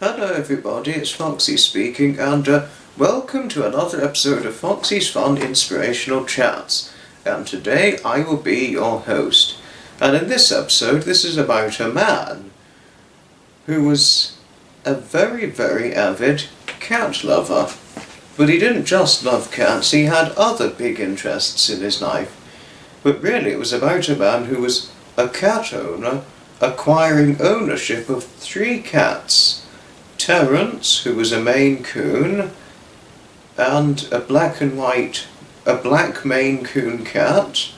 Hello everybody, it's Foxy speaking and welcome to another episode of Foxy's Fun Inspirational Chats. And today I will be your host. And in this episode, this is about a man who was a very avid cat lover. But he didn't just love cats, he had other big interests in his life. But really it was about a man who was a cat owner acquiring ownership of 3 cats. Terence, who was a Maine Coon, and a black Maine Coon cat,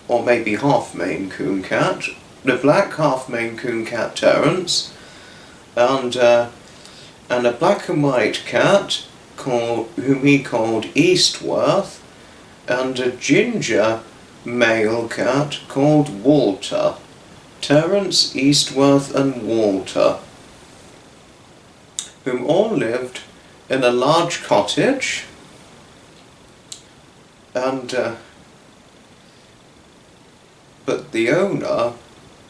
or maybe half Maine Coon cat, the black half Maine Coon cat Terence, and a black and white cat whom he called Eastworth, and a ginger male cat called Walter. Terence, Eastworth and Walter, whom all lived in a large cottage, and but the owner,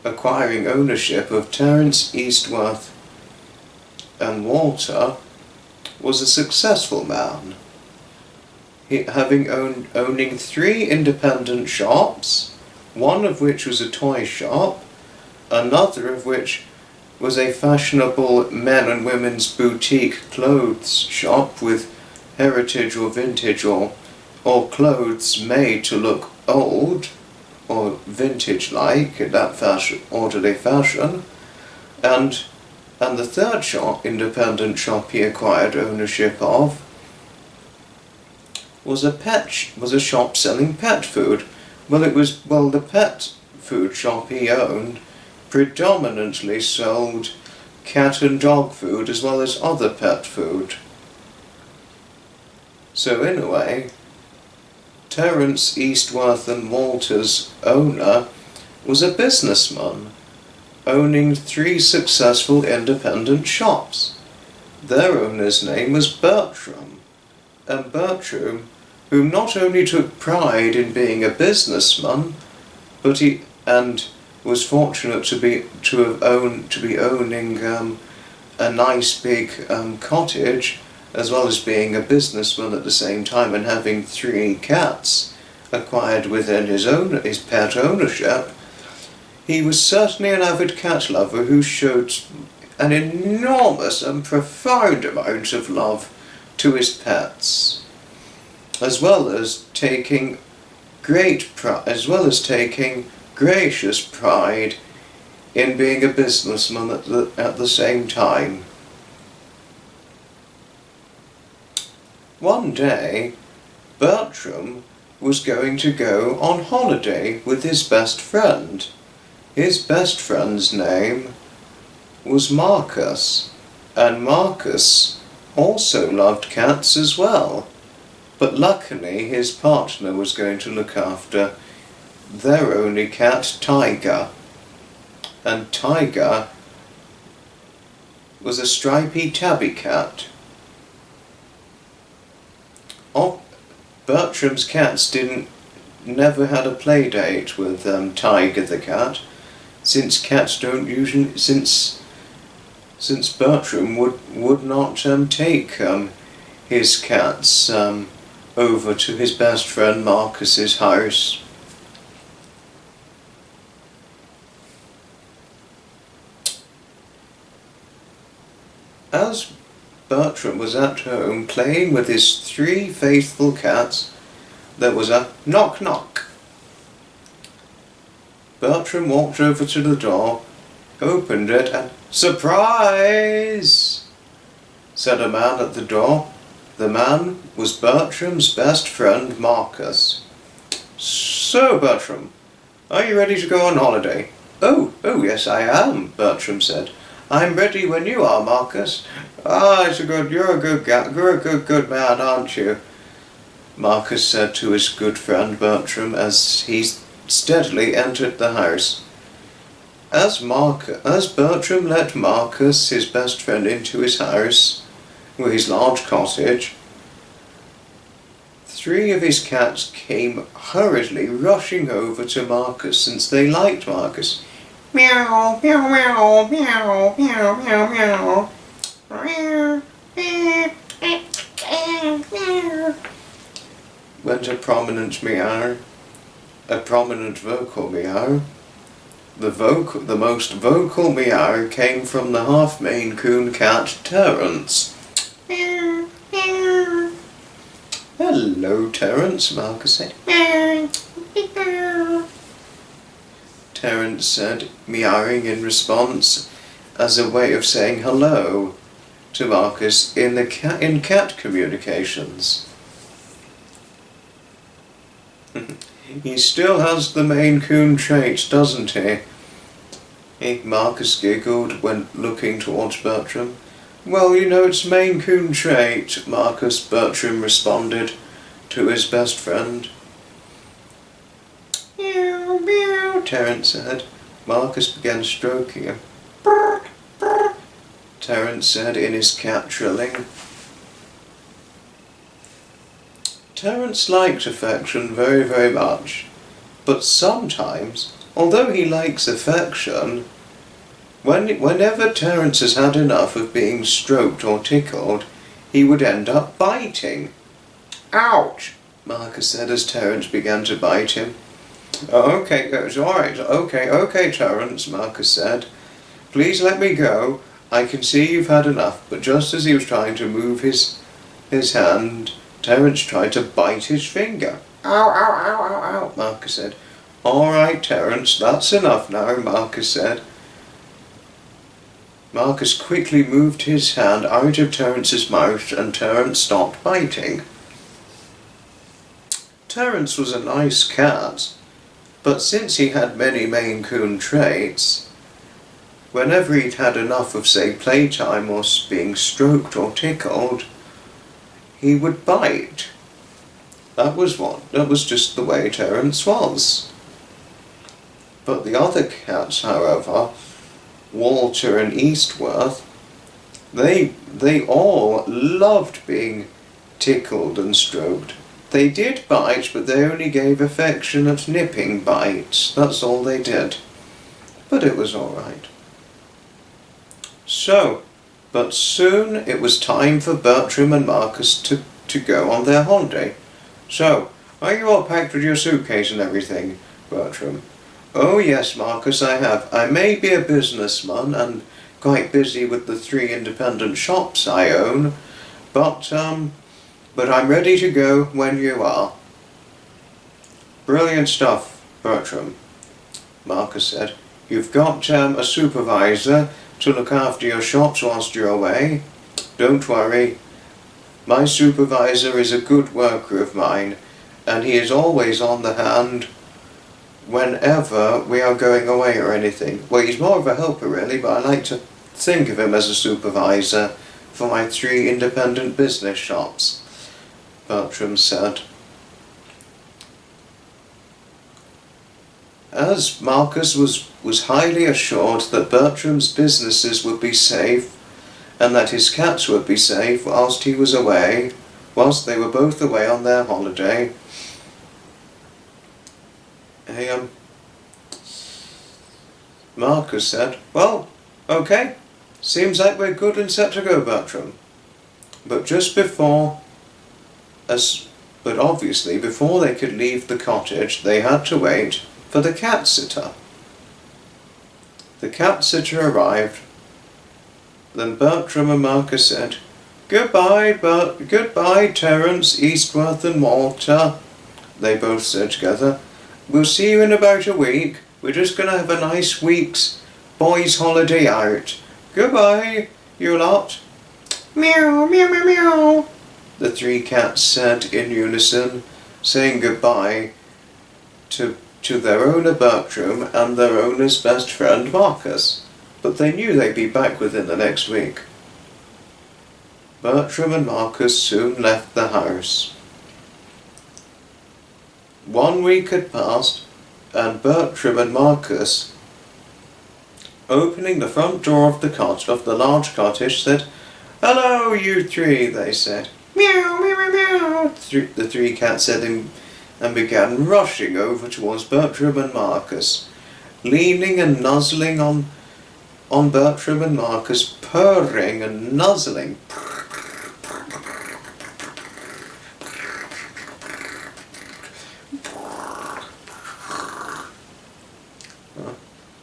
acquiring ownership of Terence, Eastworth and Walter, was a successful man, owning 3 independent shops, one of which was a toy shop, another of which was a fashionable men and women's boutique clothes shop with heritage or vintage or clothes made to look old or vintage-like in that orderly fashion, and the third independent shop he acquired ownership of was a shop selling pet food. The pet food shop he owned predominantly sold cat and dog food as well as other pet food. So in a way, Terence, Eastworth and Walter's owner was a businessman owning 3 successful independent shops. Their owner's name was Bertram, and Bertram, who not only took pride in being a businessman, but was fortunate to be owning a nice big cottage, as well as being a businessman at the same time and having 3 cats acquired within his pet ownership. He was certainly an avid cat lover who showed an enormous and profound amount of love to his pets, as well as taking gracious pride in being a businessman at the same time. One day, Bertram was going to go on holiday with his best friend. His best friend's name was Marcus, and Marcus also loved cats as well. But luckily his partner was going to look after their only cat, Tiger. And Tiger was a stripy tabby cat. Bertram's cats never had a play date with Tiger the cat, since Bertram would not take his cats over to his best friend Marcus's house. As Bertram was at home playing with his 3 faithful cats, there was a knock knock. Bertram walked over to the door, opened it, and "Surprise!" said a man at the door. The man was Bertram's best friend Marcus. "So, Bertram, are you ready to go on holiday?" Oh, yes I am," Bertram said. "I'm ready when you are, Marcus." "Ah, you're a good man, aren't you?" Marcus said to his good friend Bertram as he steadily entered the house. As Bertram let Marcus, his best friend, into his house, with his large cottage, 3 of his cats came hurriedly rushing over to Marcus, since they liked Marcus. "Meow, meow, meow, meow, meow, meow, meow." went a prominent meow, a prominent vocal meow. The most vocal meow came from the half Maine Coon cat Terence. Hello, Terence, Marcus said. Terence said, meowing in response as a way of saying hello to Marcus in cat communications. He still has the Maine Coon trait, doesn't he? Marcus giggled when looking towards Bertram. Well, you know, it's Maine Coon trait, Marcus, Bertram responded to his best friend. Meow, meow, Terence said. Marcus began stroking him. Brr, brr, Terence said in his cat trilling. Terence liked affection very, very much, but sometimes, although he likes affection, whenever Terence has had enough of being stroked or tickled, he would end up biting. Ouch, Marcus said as Terence began to bite him. Okay, it's alright. Okay, Terence, Marcus said. Please let me go. I can see you've had enough. But just as he was trying to move his hand, Terence tried to bite his finger. Ow, ow, ow, ow, ow, Marcus said. Alright, Terence, that's enough now, Marcus said. Marcus quickly moved his hand out of Terence's mouth and Terence stopped biting. Terence was a nice cat, but since he had many Maine Coon traits, whenever he'd had enough of, say, playtime or being stroked or tickled, he would bite. That was just the way Terence was. But the other cats, however, Walter and Eastworth, they all loved being tickled and stroked. They did bite, but they only gave affectionate nipping bites. That's all they did. But it was all right. But soon it was time for Bertram and Marcus to go on their holiday. So, are you all packed with your suitcase and everything, Bertram? Oh yes, Marcus, I have. I may be a businessman and quite busy with the 3 independent shops I own, but I'm ready to go when you are. Brilliant stuff, Bertram, Marcus said. You've got a supervisor to look after your shops whilst you're away. Don't worry. My supervisor is a good worker of mine, and he is always on the hand whenever we are going away or anything. Well, he's more of a helper really, but I like to think of him as a supervisor for my 3 independent business shops, Bertram said. As Marcus was highly assured that Bertram's businesses would be safe and that his cats would be safe whilst he was away, whilst they were both away on their holiday, Marcus said, well, okay, seems like we're good and set to go, Bertram. But obviously before they could leave the cottage, they had to wait for the cat sitter. The cat sitter arrived. Then Bertram and Marcus said, Goodbye, Terence, Eastworth and Walter, they both said together. We'll see you in about a week. We're just going to have a nice week's boys' holiday out. Goodbye, you lot. Meow, meow, meow, meow, the 3 cats said in unison, saying goodbye to their owner Bertram and their owner's best friend Marcus. But they knew they'd be back within the next week. Bertram and Marcus soon left the house. 1 week had passed, and Bertram and Marcus, opening the front door of the large cottage, said, Hello, you 3, they said. Meow, meow, meow, meow, the 3 cats said and began rushing over towards Bertram and Marcus, leaning and nuzzling on Bertram and Marcus purring and nuzzling.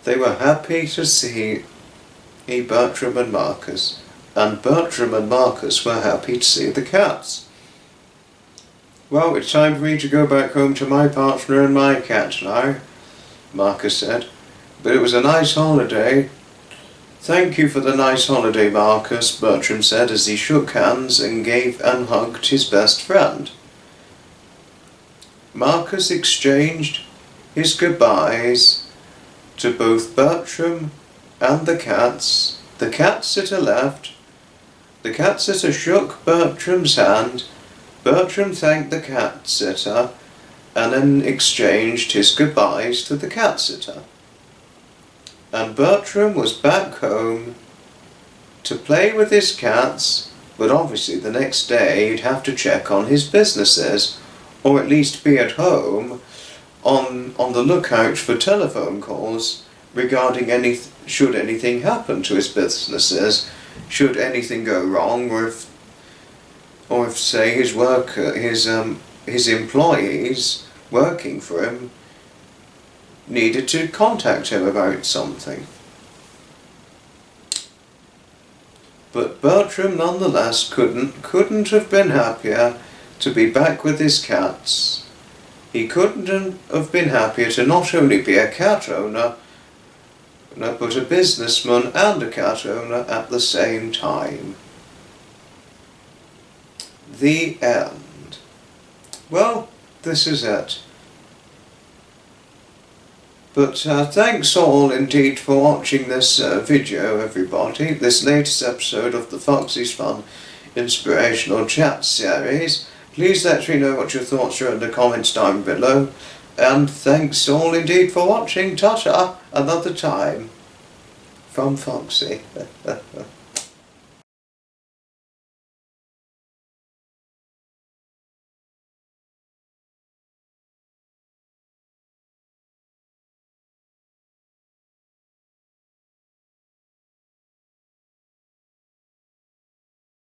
They were happy to see Bertram and Marcus, and Bertram and Marcus were happy to see the cats. "Well, it's time for me to go back home to my partner and my cat now," Marcus said. "But it was a nice holiday." "Thank you for the nice holiday, Marcus," Bertram said as he shook hands and gave and hugged his best friend. Marcus exchanged his goodbyes to both Bertram and the cats. The cat sitter left. The cat sitter shook Bertram's hand. Bertram thanked the cat sitter and then exchanged his goodbyes to the cat sitter. And Bertram was back home to play with his cats, but obviously the next day he'd have to check on his businesses, or at least be at home on the lookout for telephone calls regarding should anything happen to his businesses, should anything go wrong, or if say his employees working for him needed to contact him about something. But Bertram nonetheless couldn't have been happier to be back with his cats. He couldn't have been happier to not only be a cat owner, but a businessman and a cat owner at the same time. The end. Well, this is it. But thanks all indeed for watching this video, everybody, this latest episode of the Foxy's Fun Inspirational Chat series. Please let me know what your thoughts are in the comments down below. And thanks all indeed for watching. Ta-ta, another time from Foxy.